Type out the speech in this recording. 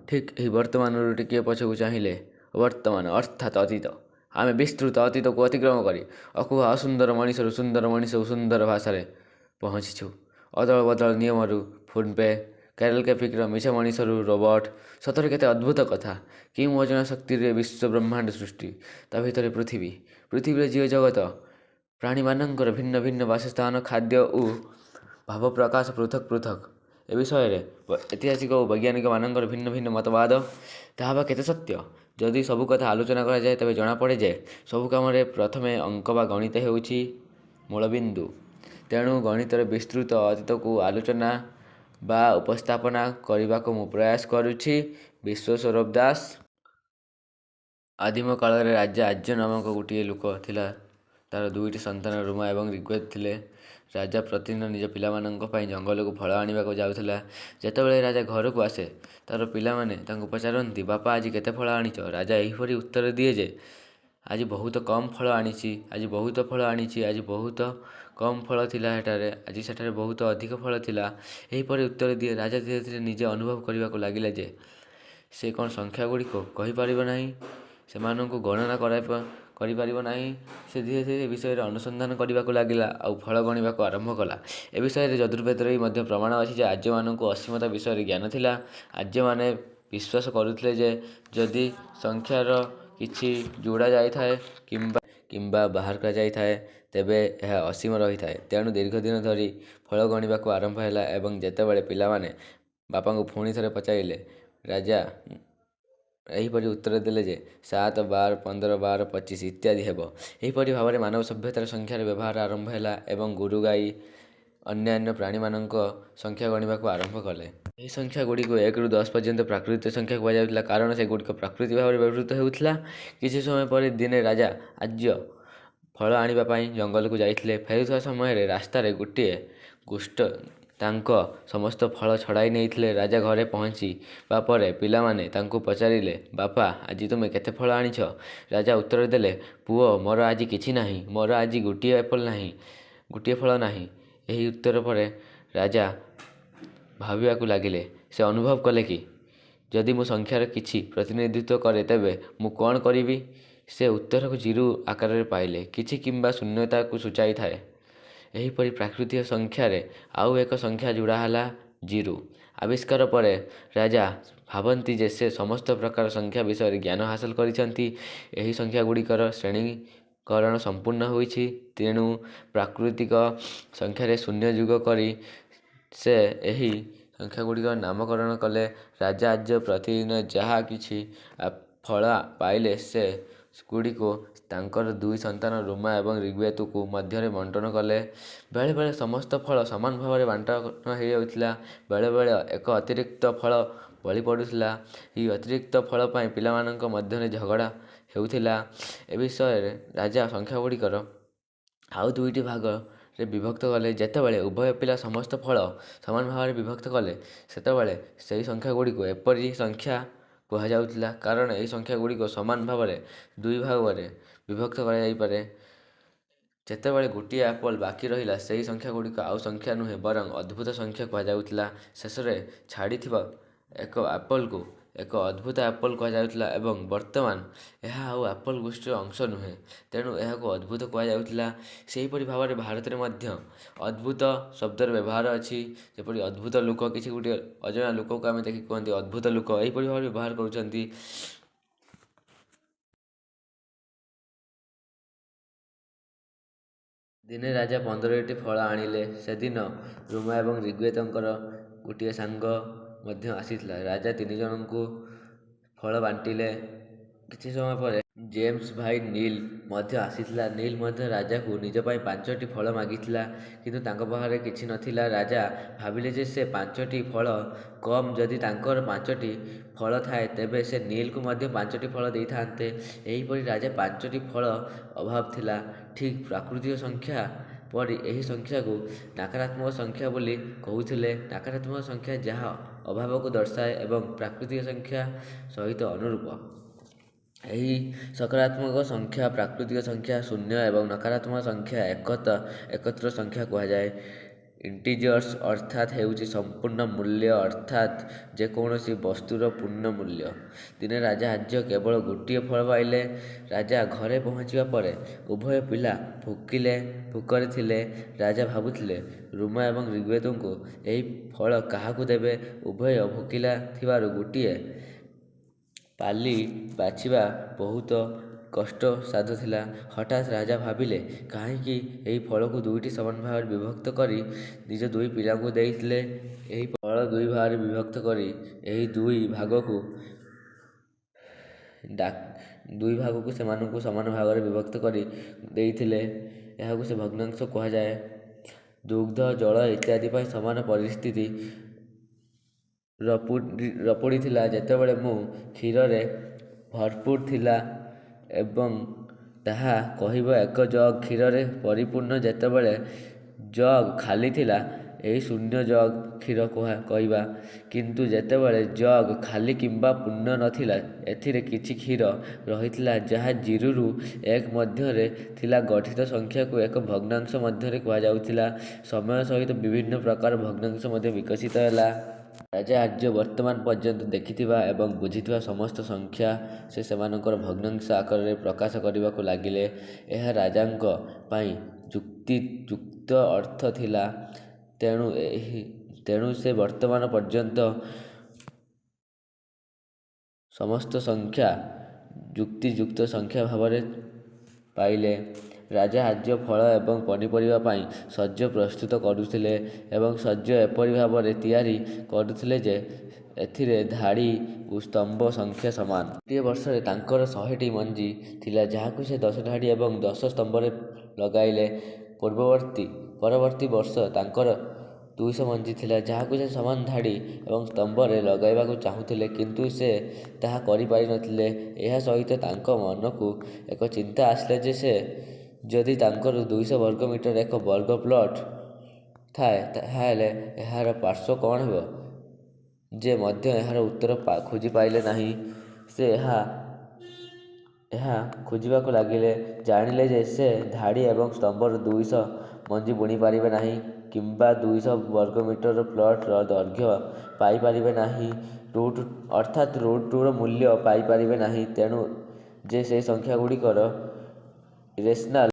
ଠିକ୍ ଏହି ବର୍ତ୍ତମାନରୁ ଟିକିଏ ପଛକୁ ଚାହିଁଲେ ବର୍ତ୍ତମାନ ଅର୍ଥାତ୍ ଅତୀତ। ଆମେ ବିସ୍ତୃତ ଅତୀତକୁ ଅତିକ୍ରମ କରି ଅକୁହା ଅସୁନ୍ଦର ମଣିଷରୁ ସୁନ୍ଦର ମଣିଷକୁ ସୁନ୍ଦର ଭାଷାରେ ପହଞ୍ଚିଛୁ। ଅଦଳ ବଦଳ ନିୟମରୁ ଫୋନ୍ପେ, କ୍ୟାରଲ୍ କେଫିକ୍ର ମିଛ ମଣିଷରୁ ରୋବଟ୍। ସତରେ କେତେ ଅଦ୍ଭୁତ କଥା! କେଉଁ ଅଜଣା ଶକ୍ତିରେ ବିଶ୍ୱ ବ୍ରହ୍ମାଣ୍ଡ ସୃଷ୍ଟି, ତା ଭିତରେ ପୃଥିବୀ, ପୃଥିବୀର ଜୀବଜଗତ, ପ୍ରାଣୀମାନଙ୍କର ଭିନ୍ନ ଭିନ୍ନ ବାସସ୍ଥାନ, ଖାଦ୍ୟ ଓ ଭାବ ପ୍ରକାଶ ପୃଥକ୍ ପୃଥକ୍। ଏ ବିଷୟରେ ଐତିହାସିକ ଓ ବୈଜ୍ଞାନିକମାନଙ୍କର ଭିନ୍ନ ଭିନ୍ନ ମତବାଦ। ତାହା ବା କେତେ ସତ୍ୟ? ଯଦି ସବୁ କଥା ଆଲୋଚନା କରାଯାଏ ତେବେ ଜଣାପଡ଼େ ଯେ ସବୁ କାମରେ ପ୍ରଥମେ ଅଙ୍କ ବା ଗଣିତ ହେଉଛି ମୂଳବିନ୍ଦୁ। ତେଣୁ ଗଣିତର ବିସ୍ତୃତ ଅତୀତକୁ ଆଲୋଚନା ବା ଉପସ୍ଥାପନା କରିବାକୁ ମୁଁ ପ୍ରୟାସ କରୁଛି। ବିଶ୍ୱସ୍ୱରୂପ ଦାସ। ଆଦିମ କାଳରେ ରାଜା ଆର୍ଯ୍ୟ ନାମକ ଗୋଟିଏ ଲୋକ ଥିଲା। ତାର ଦୁଇଟି ସନ୍ତାନ ରୁମା ଏବଂ ଋଗ୍ବେଦ ଥିଲେ। ରାଜା ପ୍ରତିଦିନ ନିଜ ପିଲାମାନଙ୍କ ପାଇଁ ଜଙ୍ଗଲକୁ ଫଳ ଆଣିବାକୁ ଯାଉଥିଲା। ଯେତେବେଳେ ରାଜା ଘରକୁ ଆସେ, ତାର ପିଲାମାନେ ତାଙ୍କୁ ପଚାରନ୍ତି, ବାପା ଆଜି କେତେ ଫଳ ଆଣିଛ? ରାଜା ଏହିପରି ଉତ୍ତର ଦିଏ ଯେ, ଆଜି ବହୁତ କମ୍ ଫଳ ଆଣିଛି, ଆଜି ବହୁତ ଫଳ ଆଣିଛି, ଆଜି ବହୁତ କମ୍ ଫଳ ଥିଲା ସେଠାରେ, ଆଜି ସେଠାରେ ବହୁତ ଅଧିକ ଫଳ ଥିଲା। ଏହିପରି ଉତ୍ତର ଦିଏ। ରାଜା ଧୀରେ ଧୀରେ ନିଜେ ଅନୁଭବ କରିବାକୁ ଲାଗିଲା ଯେ ସେ କ'ଣ ସଂଖ୍ୟା ଗୁଡ଼ିକ କହିପାରିବ ନାହିଁ, ସେମାନଙ୍କୁ ଗଣନା କରିପାରିବ ନାହିଁ। ସେ ଧୀରେ ଧୀରେ ଏ ବିଷୟରେ ଅନୁସନ୍ଧାନ କରିବାକୁ ଲାଗିଲା ଆଉ ଫଳ ଗଣିବାକୁ ଆରମ୍ଭ କଲା। ଏ ବିଷୟରେ ଯଜୁର୍ବେଦରେ ମଧ୍ୟ ପ୍ରମାଣ ଅଛି ଯେ ଆର୍ଯ୍ୟମାନଙ୍କୁ ଅସୀମତା ବିଷୟରେ ଜ୍ଞାନ ଥିଲା। ଆର୍ଯ୍ୟମାନେ ବିଶ୍ୱାସ କରୁଥିଲେ ଯେ ଯଦି ସଂଖ୍ୟାର କିଛି ଯୋଡ଼ା ଯାଇଥାଏ କିମ୍ବା ବାହାର କରାଯାଇଥାଏ ତେବେ ଏହା ଅସୀମ ରହିଥାଏ। ତେଣୁ ଦୀର୍ଘ ଦିନ ଧରି ଫଳ ଗଣିବାକୁ ଆରମ୍ଭ ହେଲା ଏବଂ ଯେତେବେଳେ ପିଲାମାନେ ବାପାଙ୍କୁ ପୁଣି ଥରେ ପଚାରିଲେ, ରାଜା ଏହିପରି ଉତ୍ତର ଦେଲେ ଯେ 7, 12, 15, 12, 25 ଇତ୍ୟାଦି ହେବ। ଏହିପରି ଭାବରେ ମାନବ ସଭ୍ୟତାର ସଂଖ୍ୟାର ବ୍ୟବହାର ଆରମ୍ଭ ହେଲା ଏବଂ ଗୋରୁ ଗାଈ ଅନ୍ୟାନ୍ୟ ପ୍ରାଣୀମାନଙ୍କ ସଂଖ୍ୟା ଗଣିବାକୁ ଆରମ୍ଭ କଲେ। ଏହି ସଂଖ୍ୟା ଗୁଡ଼ିକୁ 1ରୁ 10 ପର୍ଯ୍ୟନ୍ତ ପ୍ରାକୃତିକ ସଂଖ୍ୟା କୁହାଯାଉଥିଲା କାରଣ ସେଗୁଡ଼ିକ ପ୍ରାକୃତିକ ଭାବରେ ବ୍ୟବହୃତ ହେଉଥିଲା। କିଛି ସମୟ ପରେ ଦିନେ ରାଜା ଆର୍ଯ୍ୟ ଫଳ ଆଣିବା ପାଇଁ ଜଙ୍ଗଲକୁ ଯାଇଥିଲେ। ଫେରୁଥିବା ସମୟରେ ରାସ୍ତାରେ ଗୋଟିଏ ଦୁଷ୍ଟ ତାଙ୍କ ସମସ୍ତ ଫଳ ଛଡ଼ାଇ ନେଇଥିଲେ। ରାଜା ଘରେ ପହଞ୍ଚିବା ପରେ ପିଲାମାନେ ତାଙ୍କୁ ପଚାରିଲେ, ବାପା ଆଜି ତୁମେ କେତେ ଫଳ ଆଣିଛ? ରାଜା ଉତ୍ତର ଦେଲେ, ପୁଅ ମୋର ଆଜି କିଛି ନାହିଁ, ମୋର ଆଜି ଗୋଟିଏ ଫଳ ନାହିଁ। ଏହି ଉତ୍ତର ପରେ ରାଜା ଭାବିବାକୁ ଲାଗିଲେ। ସେ ଅନୁଭବ କଲେ କି ଯଦି ମୁଁ ସଂଖ୍ୟାର କିଛି ପ୍ରତିନିଧିତ୍ୱ କରେ ତେବେ ମୁଁ କ'ଣ କରିବି? ସେ ଉତ୍ତରକୁ ଜିରୋ ଆକାରରେ ପାଇଲେ, କିଛି କିମ୍ବା ଶୂନ୍ୟତାକୁ ସୂଚାଇଥାଏ। ଏହିପରି ପ୍ରାକୃତିକ ସଂଖ୍ୟାରେ ଆଉ ଏକ ସଂଖ୍ୟା ଯୋଡ଼ା ହେଲା ଜିରୋ। ଆବିଷ୍କାର ପରେ ରାଜା ଭାବନ୍ତି ଯେ ସେ ସମସ୍ତ ପ୍ରକାର ସଂଖ୍ୟା ବିଷୟରେ ଜ୍ଞାନ ହାସଲ କରିଛନ୍ତି। ଏହି ସଂଖ୍ୟା ଗୁଡ଼ିକର ଶ୍ରେଣୀକରଣ ସମ୍ପୂର୍ଣ୍ଣ ହୋଇଛି। ତେଣୁ ପ୍ରାକୃତିକ ସଂଖ୍ୟାରେ ଶୂନ୍ୟ ଯୋଗ କରି ସେ ଏହି ସଂଖ୍ୟା ଗୁଡ଼ିକର ନାମକରଣ କଲେ। ରାଜା ଆର୍ଯ୍ୟ ପ୍ରତିଦିନ ଯାହା କିଛି ଫଳ ପାଇଲେ ସେ ଗୁଡ଼ିକୁ ତାଙ୍କର ଦୁଇ ସନ୍ତାନ ରୁମା ଏବଂ ଋଗ୍ବେଦକୁ ମଧ୍ୟରେ ବଣ୍ଟନ କଲେ। ବେଳେବେଳେ ସମସ୍ତ ଫଳ ସମାନ ଭାବରେ ବଣ୍ଟନ ହୋଇଯାଉଥିଲା, ବେଳେବେଳେ ଏକ ଅତିରିକ୍ତ ଫଳ ବଳି ପଡ଼ୁଥିଲା। ଏହି ଅତିରିକ୍ତ ଫଳ ପାଇଁ ପିଲାମାନଙ୍କ ମଧ୍ୟରେ ଝଗଡ଼ା ହେଉଥିଲା। ଏ ବିଷୟରେ ରାଜା ସଂଖ୍ୟା ଗୁଡ଼ିକର ଆଉ ଦୁଇଟି ଭାଗରେ ବିଭକ୍ତ କଲେ। ଯେତେବେଳେ ଉଭୟ ପିଲା ସମସ୍ତ ଫଳ ସମାନ ଭାବରେ ବିଭକ୍ତ କଲେ ସେତେବେଳେ ସେହି ସଂଖ୍ୟା ଗୁଡ଼ିକୁ ଏପରି ସଂଖ୍ୟା କୁହାଯାଉଥିଲା କାରଣ ଏହି ସଂଖ୍ୟା ଗୁଡ଼ିକୁ ସମାନ ଭାବରେ ଦୁଇ ଭାଗରେ ବିଭକ୍ତ କରାଯାଇପାରେ। ଯେତେବେଳେ ଗୋଟିଏ ଆପଲ୍ ବାକି ରହିଲା ସେହି ସଂଖ୍ୟା ଗୁଡ଼ିକ ଆଉ ସଂଖ୍ୟା ନୁହେଁ ବରଂ ଅଦ୍ଭୁତ ସଂଖ୍ୟା କୁହାଯାଉଥିଲା। ଶେଷରେ ଛାଡ଼ିଥିବା ଏକ ଆପଲ୍କୁ ଏକ ଅଦ୍ଭୁତ ଆପଲ୍ କୁହାଯାଉଥିଲା ଏବଂ ବର୍ତ୍ତମାନ ଏହା ଆଉ ଆପଲ୍ ଗୋଷ୍ଠୀର ଅଂଶ ନୁହେଁ, ତେଣୁ ଏହାକୁ ଅଦ୍ଭୁତ କୁହାଯାଉଥିଲା। ସେହିପରି ଭାବରେ ଭାରତରେ ମଧ୍ୟ ଅଦ୍ଭୁତ ଶବ୍ଦର ବ୍ୟବହାର ଅଛି। ଯେପରି ଅଦ୍ଭୁତ ଲୋକ, କିଛି ଗୋଟିଏ ଅଜଣା ଲୋକକୁ ଆମେ ଦେଖି କୁହନ୍ତି ଅଦ୍ଭୁତ ଲୋକ, ଏହିପରି ଭାବରେ ବ୍ୟବହାର କରୁଛନ୍ତି। ଦିନେ ରାଜା 15ଟି ଫଳ ଆଣିଲେ। ସେଦିନ ରୁମା ଏବଂ ଋଗ୍ବେଦଙ୍କର ଗୋଟିଏ ସାଙ୍ଗ ମଧ୍ୟ ଆସିଥିଲା। ରାଜା 3 ଜଣଙ୍କୁ ଫଳ ବାଣ୍ଟିଲେ। କିଛି ସମୟ ପରେ ଜେମ୍ସ ଭାଇ ନୀଲ ମଧ୍ୟ ଆସିଥିଲା। ନୀଲ ମଧ୍ୟ ରାଜାକୁ ନିଜ ପାଇଁ 5ଟି ଫଳ ମାଗିଥିଲା, କିନ୍ତୁ ତାଙ୍କ ପାଖରେ କିଛି ନଥିଲା। ରାଜା ଭାବିଲେ ଯେ ସେ 5ଟି ଫଳ କମ୍, ଯଦି ତାଙ୍କର 5ଟି ଫଳ ଥାଏ ତେବେ ସେ ନୀଲକୁ ମଧ୍ୟ 5ଟି ଫଳ ଦେଇଥାନ୍ତେ। ଏହିପରି ରାଜା 5ଟି ଫଳ ଅଭାବ ଥିଲା। ଠିକ୍ ପ୍ରାକୃତିକ ସଂଖ୍ୟା ପରି ଏହି ସଂଖ୍ୟାକୁ ନକାରାତ୍ମକ ସଂଖ୍ୟା ବୋଲି କହୁଥିଲେ। ନକାରାତ୍ମକ ସଂଖ୍ୟା ଯାହା ଅଭାବକୁ ଦର୍ଶାଏ ଏବଂ ପ୍ରାକୃତିକ ସଂଖ୍ୟା ସହିତ ଅନୁରୂପ। ଏହି ସକାରାତ୍ମକ ସଂଖ୍ୟା ପ୍ରାକୃତିକ ସଂଖ୍ୟା, ଶୂନ୍ୟ ଏବଂ ନକାରାତ୍ମକ ସଂଖ୍ୟା ଏକତ୍ର ସଂଖ୍ୟା କୁହାଯାଏ। ଇଣ୍ଟିଜର୍ସ ଅର୍ଥାତ୍ ହେଉଛି ସମ୍ପୂର୍ଣ୍ଣ ମୂଲ୍ୟ ଅର୍ଥାତ୍ ଯେକୌଣସି ବସ୍ତୁର ପୂର୍ଣ୍ଣ ମୂଲ୍ୟ। ଦିନେ ରାଜା ଆର୍ଯ୍ୟ କେବଳ ଗୋଟିଏ ଫଳ ପାଇଲେ। ରାଜା ଘରେ ପହଞ୍ଚିବା ପରେ ଉଭୟ ପିଲା ଭୋକରେ ଥିଲେ। ରାଜା ଭାବୁଥିଲେ ରୁମା ଏବଂ ଋଗ୍ବେଦଙ୍କୁ ଏହି ଫଳ କାହାକୁ ଦେବେ। ଉଭୟ ଭୋକିଲା ଥିବାରୁ ଗୋଟିଏ ପାଲି ବାଛିବା ବହୁତ କଷ୍ଟସାଧ୍ୟ ଥିଲା। ହଠାତ୍ ରାଜା ଭାବିଲେ କାହିଁକି ଏହି ଫଳକୁ ଦୁଇଟି ସମାନ ଭାଗରେ ବିଭକ୍ତ କରି ନିଜ ଦୁଇ ପିଲାଙ୍କୁ ଦେଇଥିଲେ। ଏହି ଫଳ ଦୁଇ ଭାଗରେ ବିଭକ୍ତ କରି ଏହି ଦୁଇ ଭାଗକୁ ସେମାନଙ୍କୁ ସମାନ ଭାଗରେ ବିଭକ୍ତ କରି ଦେଇଥିଲେ। ଏହାକୁ ସେ ଭଗ୍ନାଂଶ କୁହାଯାଏ। ଦୁଗ୍ଧ ଜଳ ଇତ୍ୟାଦି ପାଇଁ ସମାନ ପରିସ୍ଥିତି ରପୁଡ଼ିଥିଲା ଯେତେବେଳେ ମୁଁ କ୍ଷୀରରେ ଭରପୂର ଥିଲା ଏବଂ ତାହା କହିବ ଏକ ଜଗ୍ କ୍ଷୀରରେ ପରିପୂର୍ଣ୍ଣ ଯେତେବେଳେ ଜଗ୍ ଖାଲି ଥିଲା ଏହି ଶୂନ୍ୟ ଜଗ୍ କ୍ଷୀର କହିବା। କିନ୍ତୁ ଯେତେବେଳେ ଜଗ୍ ଖାଲି କିମ୍ବା ପୂର୍ଣ୍ଣ ନଥିଲା ଏଥିରେ କିଛି କ୍ଷୀର ରହିଥିଲା ଯାହା 0ରୁ 1 ମଧ୍ୟରେ ଥିଲା। ଗଠିତ ସଂଖ୍ୟାକୁ ଏକ ଭଗ୍ନାଂଶ ମଧ୍ୟରେ କୁହାଯାଉଥିଲା। ସମୟ ସହିତ ବିଭିନ୍ନ ପ୍ରକାର ଭଗ୍ନାଂଶ ମଧ୍ୟ ବିକଶିତ ହେଲା। ରାଜା ଆର୍ଯ୍ୟ ବର୍ତ୍ତମାନ ପର୍ଯ୍ୟନ୍ତ ଦେଖିଥିବା ଏବଂ ବୁଝିଥିବା ସମସ୍ତ ସଂଖ୍ୟା ସେ ସେମାନଙ୍କର ଭଗ୍ନାଂଶ ଆକାରରେ ପ୍ରକାଶ କରିବାକୁ ଲାଗିଲେ। ଏହା ରାଜାଙ୍କ ପାଇଁ ଯୁକ୍ତିଯୁକ୍ତ ଅର୍ଥ ଥିଲା। ତେଣୁ ସେ ବର୍ତ୍ତମାନ ପର୍ଯ୍ୟନ୍ତ ସମସ୍ତ ସଂଖ୍ୟା ଯୁକ୍ତିଯୁକ୍ତ ସଂଖ୍ୟା ଭାବରେ ପାଇଲେ। ରାଜା ଆର୍ଯ୍ୟ ଫଳ ଏବଂ ପନିପରିବା ପାଇଁ ଶଯ୍ୟ ପ୍ରସ୍ତୁତ କରୁଥିଲେ ଏବଂ ଶଯ୍ୟ ଏପରି ଭାବରେ ତିଆରି କରୁଥିଲେ ଯେ ଏଥିରେ ଧାଡ଼ି ଓ ସ୍ତମ୍ଭ ସଂଖ୍ୟା ସମାନ। ଗୋଟିଏ ବର୍ଷରେ ତାଙ୍କର 100ଟି ମଞ୍ଜି ଥିଲା ଯାହାକୁ ସେ 10 ଧାଡ଼ି ଏବଂ 10 ସ୍ତମ୍ଭରେ ଲଗାଇଲେ। ପରବର୍ତ୍ତୀ ବର୍ଷ ତାଙ୍କର 200 ମଞ୍ଜି ଥିଲା ଯାହାକୁ ସେ ସମାନ ଧାଡ଼ି ଏବଂ ସ୍ତମ୍ଭରେ ଲଗାଇବାକୁ ଚାହୁଁଥିଲେ କିନ୍ତୁ ସେ ତାହା କରିପାରିନଥିଲେ। ଏହା ସହିତ ତାଙ୍କ ମନକୁ ଏକ ଚିନ୍ତା ଆସିଲା ଯେ ଯଦି ତାଙ୍କର 200 ବର୍ଗ ମିଟର ଏକ ବର୍ଗ ପ୍ଲଟ୍ ଥାଏ ତାହେଲେ ଏହାର ପାର୍ଶ୍ୱ କ'ଣ ହେବ। ଯେ ମଧ୍ୟ ଏହାର ଉତ୍ତର ଖୋଜି ପାଇଲେ ନାହିଁ। ସେ ଏହା ଖୋଜିବାକୁ ଲାଗିଲେ। ଜାଣିଲେ ଯେ ସେ ଧାଡ଼ି ଏବଂ ସ୍ତମ୍ଭର 200 ମଞ୍ଜି ବୁଣି ପାରିବେ ନାହିଁ କିମ୍ବା 200 ବର୍ଗ ମିଟର ପ୍ଲଟ୍ର ଦୈର୍ଘ୍ୟ ପାଇପାରିବେ ନାହିଁ ଅର୍ଥାତ୍ √2ର ମୂଲ୍ୟ ପାଇପାରିବେ ନାହିଁ। ତେଣୁ ଯେ ସେହି ସଂଖ୍ୟାଗୁଡ଼ିକର ଇରେସନାଲ